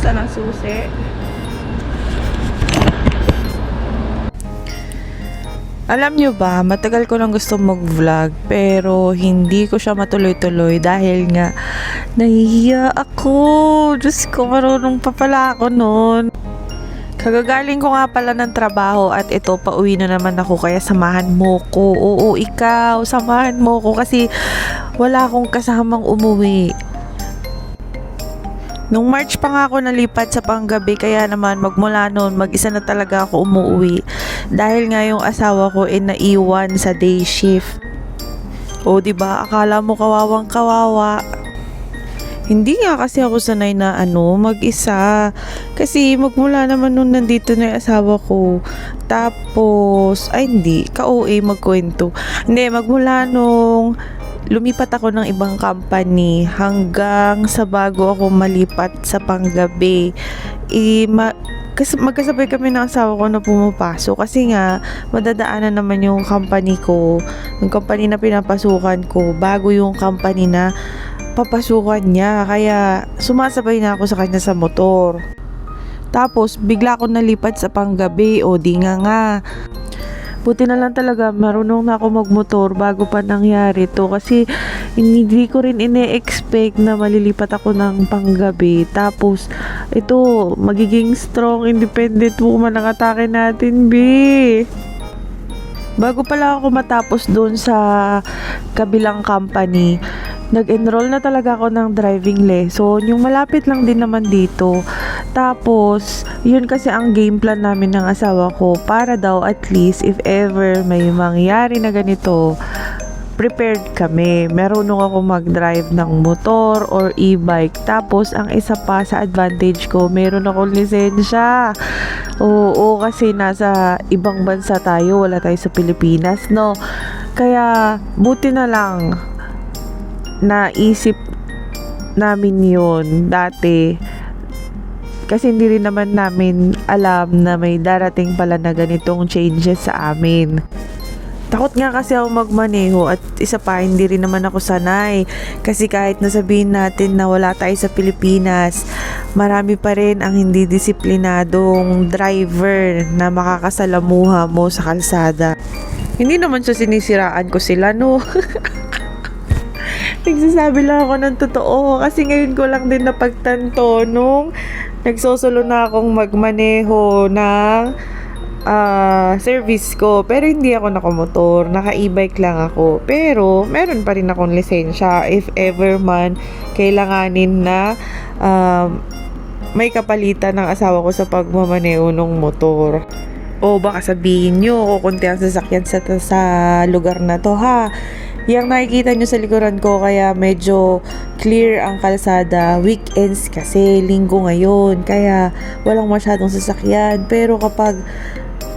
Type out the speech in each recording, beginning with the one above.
Saan ang susi? Alam nyo ba, matagal ko nang gusto mag-vlog pero hindi ko siya matuloy-tuloy dahil nga nahihiya ako. Diyos ko, marunong pa pala ako noon. Kagagaling ko nga pala ng trabaho at ito, pauwi na naman ako kaya samahan mo ko. Oo, ikaw, samahan mo ko kasi wala akong kasamang umuwi. Nung March pa nga ako nalipat sa Panggabi kaya naman magmula noon mag-isa na talaga ako umuwi dahil nga yung asawa ko naiwan sa day shift. O diba, akala mo kawawang kawawa. Hindi nga kasi ako sanay na mag-isa. Kasi magmula naman nung nandito na yung asawa ko. Tapos, ay hindi, ka-OA magkwento. Hindi, magmula nung lumipat ako ng ibang company hanggang sa bago ako malipat sa Panggabi. Kasi magkasabay kami ng asawa ko na pumapasok kasi nga madadaanan naman yung company ko, yung company na pinapasukan ko bago yung company na papasukan niya, kaya sumasabay na ako sa kanya sa motor. Tapos bigla ako nalipat sa Panggabi, o di nga. Buti na lang talaga marunong na ako magmotor bago pa nangyari to kasi hindi ko rin ine-expect na malilipat ako ng Panggabi. Tapos ito, magiging strong, independent woman ang atake natin, be. Bago pala ako matapos doon sa kabilang company, nag-enroll na talaga ako ng driving lesson. Yung malapit lang din naman dito. Tapos, yun kasi ang game plan namin ng asawa ko para daw at least if ever may mangyari na ganito, prepared kami. Marunong ako mag-drive ng motor or e-bike. Tapos, ang isa pa sa advantage ko, meron akong lisensya. Oo, kasi nasa ibang bansa tayo, wala tayo sa Pilipinas, no? Kaya, buti na lang naisip namin yun dati kasi hindi rin naman namin alam na may darating pala na ganitong changes sa amin. Takot nga kasi ako magmaneho at isa pa, hindi rin naman ako sanay kasi kahit nasabihin natin na wala tayo sa Pilipinas, marami pa rin ang hindi disiplinadong driver na makakasalamuha mo sa kalsada. Hindi naman sa sinisiraan ko sila, no? Nagsasabi lang ako ng totoo kasi ngayon ko lang din napagtanto nung nagsosolo na akong magmaneho ng service ko. Pero hindi ako nakamotor, naka-e-bike lang ako. Pero meron pa rin akong lisensya if ever man kailanganin na may kapalitan ng asawa ko sa pagmamaneho ng motor. O baka sabihin nyo, kukunti ang sasakyan sa lugar na to, ha? Yang nakikita nyo sa likuran ko kaya medyo clear ang kalsada. Weekends kasi, linggo ngayon, kaya walang masyadong sasakyan. Pero kapag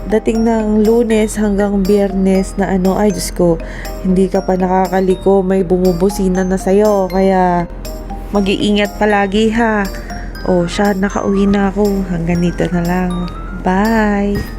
dating ng Lunes hanggang Biyernes na ay Diyos ko, hindi ka pa nakakaliko, may bumubusina na sa'yo. Kaya mag-iingat palagi, ha. O siya, nakauwi na ako. Hanggang dito na lang. Bye!